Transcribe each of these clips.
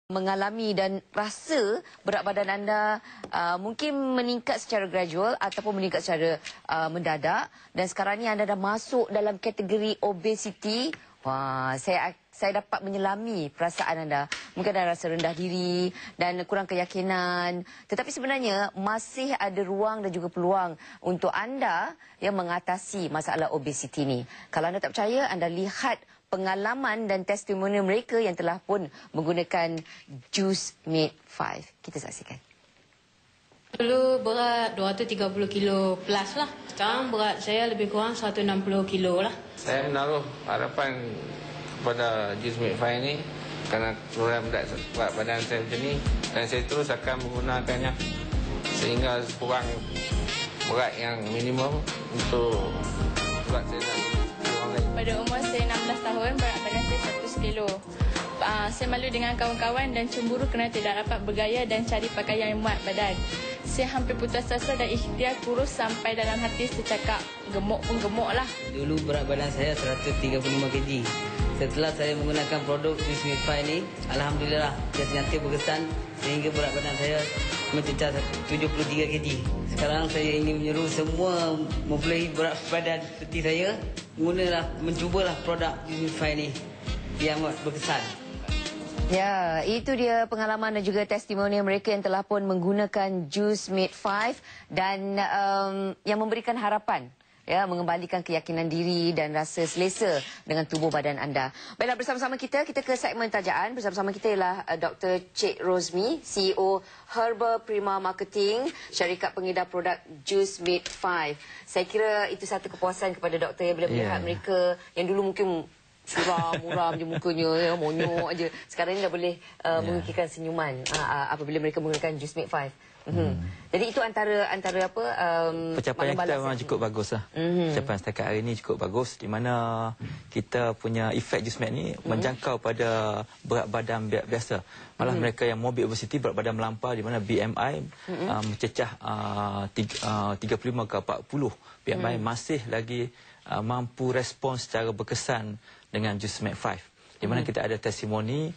mengalami dan rasa berat badan anda mungkin meningkat secara gradual ataupun meningkat secara mendadak, dan sekarang ni anda dah masuk dalam kategori obesity. Wah, saya dapat menyelami perasaan anda. Mungkin anda rasa rendah diri dan kurang keyakinan. Tetapi sebenarnya masih ada ruang dan juga peluang untuk anda yang mengatasi masalah obesity ni. Kalau anda tak percaya, anda lihat pengalaman dan testimoni mereka yang telah pun menggunakan Juice Made 5. Kita saksikan. Dulu berat 230 kilo plus lah. Sekarang berat saya lebih kurang 160 kilo lah. Saya menaruh harapan kepada Juice Made 5 ni kerana turun berat badan saya macam ni, dan saya terus akan menggunakannya sehingga kurang berat yang minimum untuk berat saya nak orang lain. Pada umur saya 16 tahun, berat badan saya 100 kilo. Saya malu dengan kawan-kawan dan cemburu kerana tidak dapat bergaya dan cari pakaian yang muat badan. Saya hampir putus asa dan ikhtiar kurus sampai dalam hati saya cakap gemuk pun gemuk lah. Dulu berat badan saya 135 kg. Setelah saya menggunakan produk Juice Made 5 ni, alhamdulillah dia senantiasa berkesan sehingga berat badan saya mencecah 73 kg. Sekarang saya ingin menyeru semua mempunyai berat badan seperti saya, mencubalah produk Juice Made 5 ni yang berkesan. Ya, itu dia pengalaman dan juga testimoni mereka yang telah pun menggunakan Juice Made 5 dan yang memberikan harapan, ya, mengembalikan keyakinan diri dan rasa selesa dengan tubuh badan anda. Baiklah, bersama-sama kita ke segmen tajaan. Bersama-sama kita ialah Dr. Cik Rosmi, CEO Herbal Prima Marketing, syarikat pengedar produk Juice Made 5. Saya kira itu satu kepuasan kepada doktor bila melihat mereka yang dulu mungkin muram je mukanya, ya, monyok aje. Sekarang ni dah boleh mengukirkan senyuman apabila mereka menggunakan Juice Made 5. Jadi itu antara apa pencapaian kita memang cukup bagus lah. Pencapaian setakat hari ni cukup bagus, di mana kita punya efek Juice Made ni menjangkau pada berat badan biasa. Malah mereka yang morbid obesity, berat badan melampau, di mana BMI mencecah 35 ke 40. BMI masih lagi mampu respons secara berkesan dengan Juice Made 5. Di mana kita ada testimoni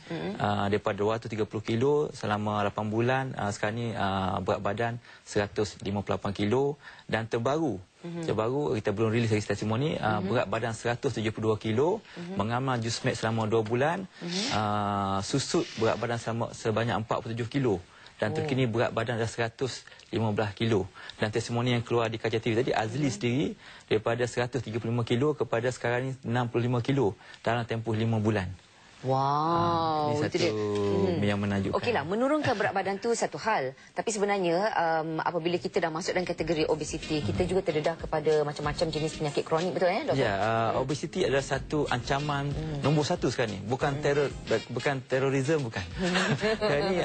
daripada 230 kilo selama 8 bulan, sekarang ni berat badan 158 kilo, dan terbaru kita belum rilis lagi testimoni, berat badan 172 kilo, mengamal Juice Made selama 2 bulan, susut berat badan sebanyak 47 kilo. Dan terkini berat badan dah 115 kilo. Dan testimoni yang keluar di Kaca TV tadi, Azli sendiri daripada 135 kilo kepada sekarang ni 65 kilo dalam tempoh 5 bulan. Wow, ini satu yang menakjubkan. Okeylah, menurunkan berat badan tu satu hal, tapi sebenarnya apabila kita dah masuk dalam kategori obesity, kita juga terdedah kepada macam-macam jenis penyakit kronik, betul ya, doktor? Ya, obesity adalah satu ancaman nombor satu sekarang ni. Bukan terorisme, bukan. Sekarang ni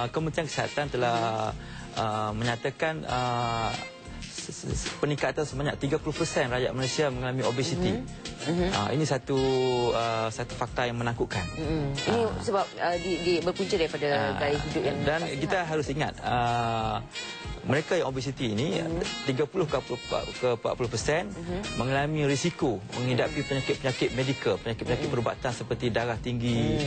Kementerian Kesihatan telah menyatakan peningkatan sebanyak 30% rakyat Malaysia mengalami obesity. Ini satu fakta yang menakutkan. Ini sebab berpunca daripada gaya hidup yang dan kita harus ingat mereka yang obesity ini 30 ke 40% mengalami risiko menghidapi penyakit-penyakit medikal, penyakit-penyakit perubatan seperti darah tinggi,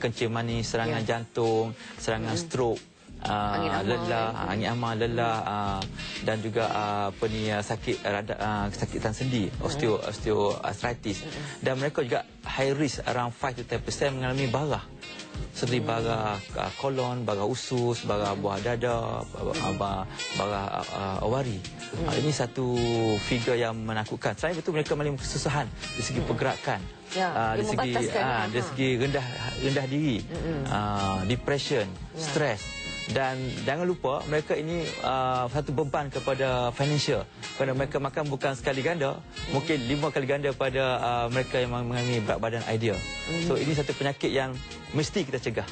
kencing manis, serangan jantung, serangan stroke, angin amal, lelah, dan juga sakitan sendi, osteoarthritis. Dan mereka juga high risk, around 5 to 10% mengalami bara, seperti bara kolon, bara usus, bara buah dada, bara awari. Ini satu figure yang menakutkan. Selain itu, mereka mengalami kesusahan dari segi pergerakan, dari segi rendah diri, depression, stres. Dan jangan lupa, mereka ini satu beban kepada financial, kerana mereka makan bukan sekali ganda, mungkin 5 kali ganda pada mereka yang mengalami berat badan ideal. So ini satu penyakit yang mesti kita cegah.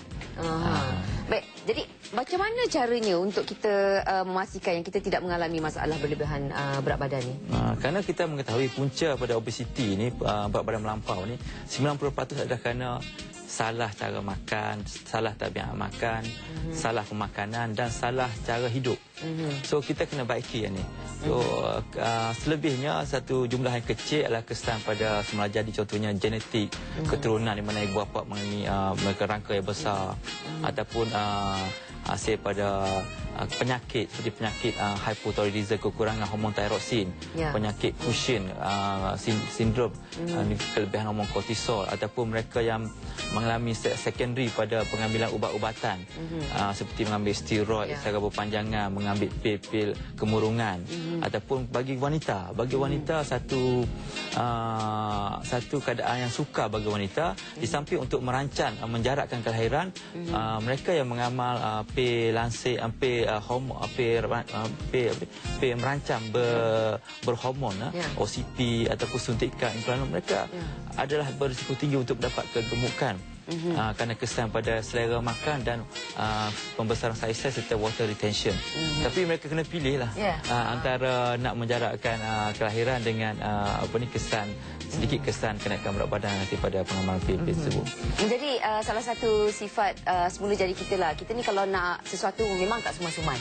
Baik, jadi macam mana caranya untuk kita memastikan yang kita tidak mengalami masalah berlebihan berat badan ni? Kerana kita mengetahui punca pada obesity ni, berat badan melampau ni, 90% adalah kerana salah cara makan, salah tabiat makan, salah pemakanan dan salah cara hidup. So kita kena baiki yang ni. So selebihnya satu jumlah yang kecil adalah kesan pada semula jadi, contohnya genetik, keturunan di mana ibu bapa mengalami mereka rangka yang besar, ataupun hasil pada penyakit seperti penyakit hypothyroidism, kekurangan hormon tyroksin, penyakit Cushing sindrom, kelebihan hormon kortisol, ataupun mereka yang mengalami secondary pada pengambilan ubat-ubatan seperti mengambil steroid secara berpanjangan, mengambil pil-pil kemurungan, ataupun bagi wanita satu keadaan yang sukar bagi wanita di samping untuk merancang menjarakkan kelahiran, mereka yang mengamal pil lansir, pil merancang berhormon, OCP ataupun suntikan implantat, mereka adalah berisiko tinggi untuk mendapat kegemukan kerana kesan pada selera makan dan pembesaran saiz serta water retention. Tapi mereka kena pilih lah antara nak menjarakkan kelahiran dengan sedikit kesan kenaikan berat badan nanti pada pengamalan pil-pil tersebut. Jadi salah satu sifat semula jadi kita lah, kita ni kalau nak sesuatu memang tak suman-suman.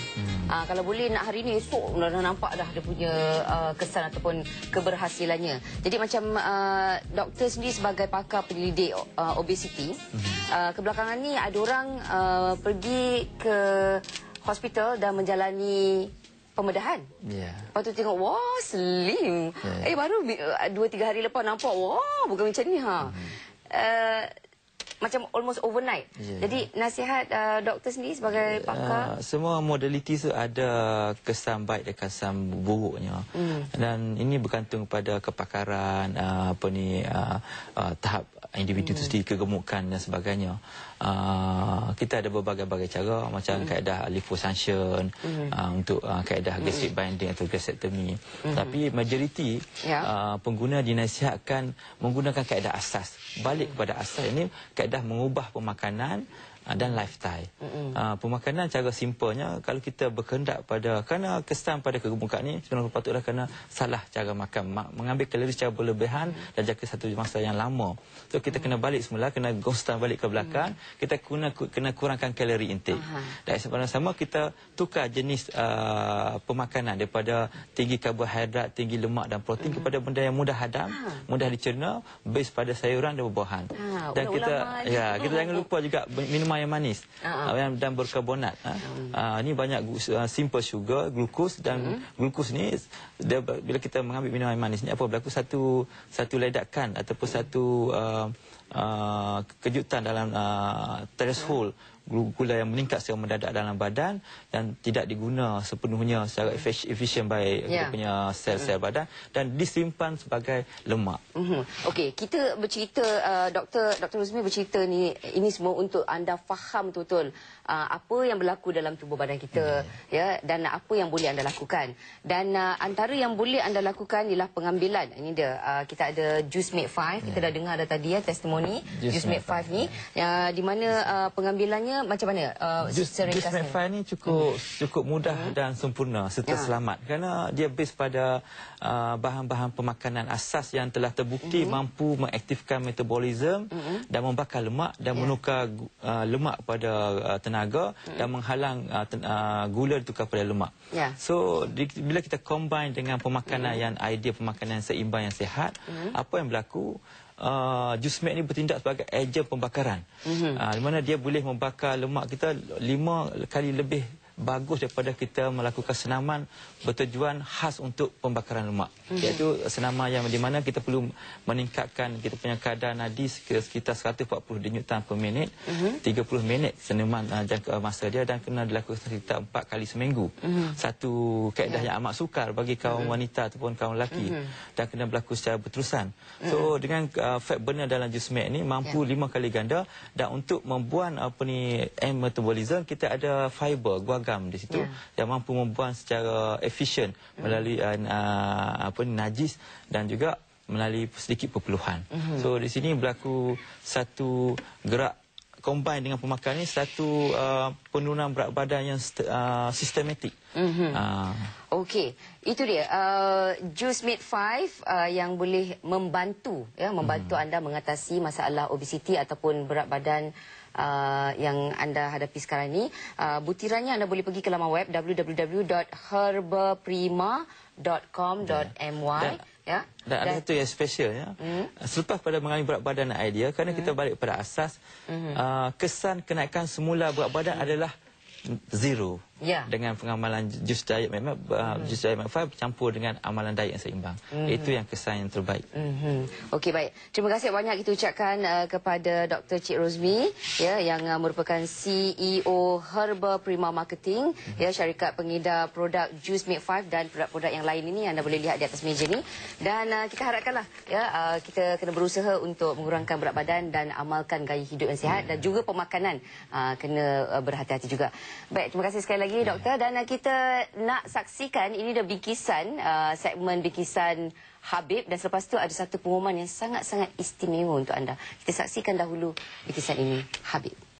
Kalau boleh nak hari ni, esok dah nampak dah dia punya kesan ataupun keberhasilannya. Jadi macam doktor sendiri sebagai pakar penyelidik obesiti, kebelakangan ni ada orang pergi ke hospital dan menjalani pembedahan. Lepas tu tengok, wah slim. Baru 2-3 hari lepas nampak, wah bukan macam ni macam almost overnight. Jadi nasihat doktor sendiri sebagai pakar, semua modaliti itu ada kesan baik dan kesan buruknya. Dan ini bergantung pada kepakaran tahap individu itu sendiri, kegemukan dan sebagainya. Kita ada berbagai-bagai cara, macam kaedah liposuction, untuk kaedah gastric binding atau gastrectomy. Tapi majoriti pengguna dinasihatkan menggunakan kaedah asas. Balik kepada asas ini, kaedah mengubah pemakanan dan lifestyle. Pemakanan cara simpelnya, kalau kita berkehendak pada, kerana kesan pada kegemukan ini sebenarnya patutlah kerana salah cara makan, mengambil kalori secara berlebihan dan jangka satu masa yang lama. So kita kena balik semula, kena ghostan balik ke belakang, kita kena kurangkan kalori intake. Dan sebenarnya sama kita tukar jenis pemakanan daripada tinggi karbohidrat, tinggi lemak dan protein kepada benda yang mudah hadam, mudah dicerna, base pada sayuran dan buah-buahan. Dan kita jangan lupa juga minuman yang manis dan berkarbonat. Ini banyak simple sugar, glukos, dan glukos ni bila kita mengambil minuman yang manis ni, apa berlaku, satu ledakan ataupun satu kejutan dalam threshold gula yang meningkat secara mendadak dalam badan dan tidak diguna sepenuhnya secara efisien baik kita punya sel-sel badan dan disimpan sebagai lemak. Okey, kita bercerita, Dr. Ruzmi bercerita ini semua untuk anda faham betul-betul apa yang berlaku dalam tubuh badan kita, dan apa yang boleh anda lakukan. Dan antara yang boleh anda lakukan ialah pengambilan. Ini dia, kita ada JuiceMate 5, kita dah dengar dah tadi testimoni JuiceMate 5 ni, di mana pengambilannya macam mana? JuiceMate 5 ni cukup mudah dan sempurna serta selamat kerana dia base pada bahan-bahan pemakanan asas yang telah terbukti mampu mengaktifkan metabolisme dan membakar lemak dan menukar lemak pada tenaga dan menghalang gula ditukar pada lemak. So bila kita combine dengan pemakanan yang ideal, pemakanan yang seimbang, yang sihat, apa yang berlaku? JuiceMate ni bertindak sebagai ejen pembakaran, di mana dia boleh membakar lemak kita 5 kali lebih bagus daripada kita melakukan senaman bertujuan khas untuk pembakaran lemak, iaitu senaman yang di mana kita perlu meningkatkan kita punya kadar nadi sekitar 140 denyutan per minit, 30 minit senaman jangka masa dia, dan kena dilakukan sekitar 4 kali seminggu. Satu kaedah yang amat sukar bagi kaum wanita ataupun kaum lelaki, dan kena berlaku secara berterusan. So dengan fat burner dalam JuiceMate ni mampu 5 kali ganda, dan untuk membuang metabolism kita ada fiber guaga di situ yang mampu membuang secara efisien melalui najis dan juga melalui sedikit perpeluhan. So di sini berlaku satu gerak combine dengan pemakan ni satu penurunan berat badan yang sistematik. Okey, itu dia Juice Meat 5 yang boleh membantu anda mengatasi masalah obesiti ataupun berat badan yang anda hadapi sekarang ini. Butirannya anda boleh pergi ke laman web www.herbaprima.com.my. Dan ada satu yang special ya. Selepas pada mengalami berat badan dan idea, kerana kita balik pada asas, kesan kenaikan semula berat badan adalah zero. Dengan pengamalan jus diet jus diet 5 bercampur dengan amalan diet yang seimbang. Itu yang kesan yang terbaik. Okey, baik. Terima kasih banyak kita ucapkan kepada Dr. Cik Rosmi yang merupakan CEO Herba Prima Marketing, syarikat pengedar produk Juice Meat 5 dan produk-produk yang lain ini anda boleh lihat di atas meja ni. Dan kita harapkanlah kita kena berusaha untuk mengurangkan berat badan dan amalkan gaya hidup yang sihat, dan juga pemakanan kena berhati-hati juga. Baik, terima kasih sekali lagi doktor, dan kita nak saksikan ini dah bingkisan, segmen bingkisan Habib, dan selepas tu ada satu pengumuman yang sangat-sangat istimewa untuk anda. Kita saksikan dahulu bingkisan ini, Habib.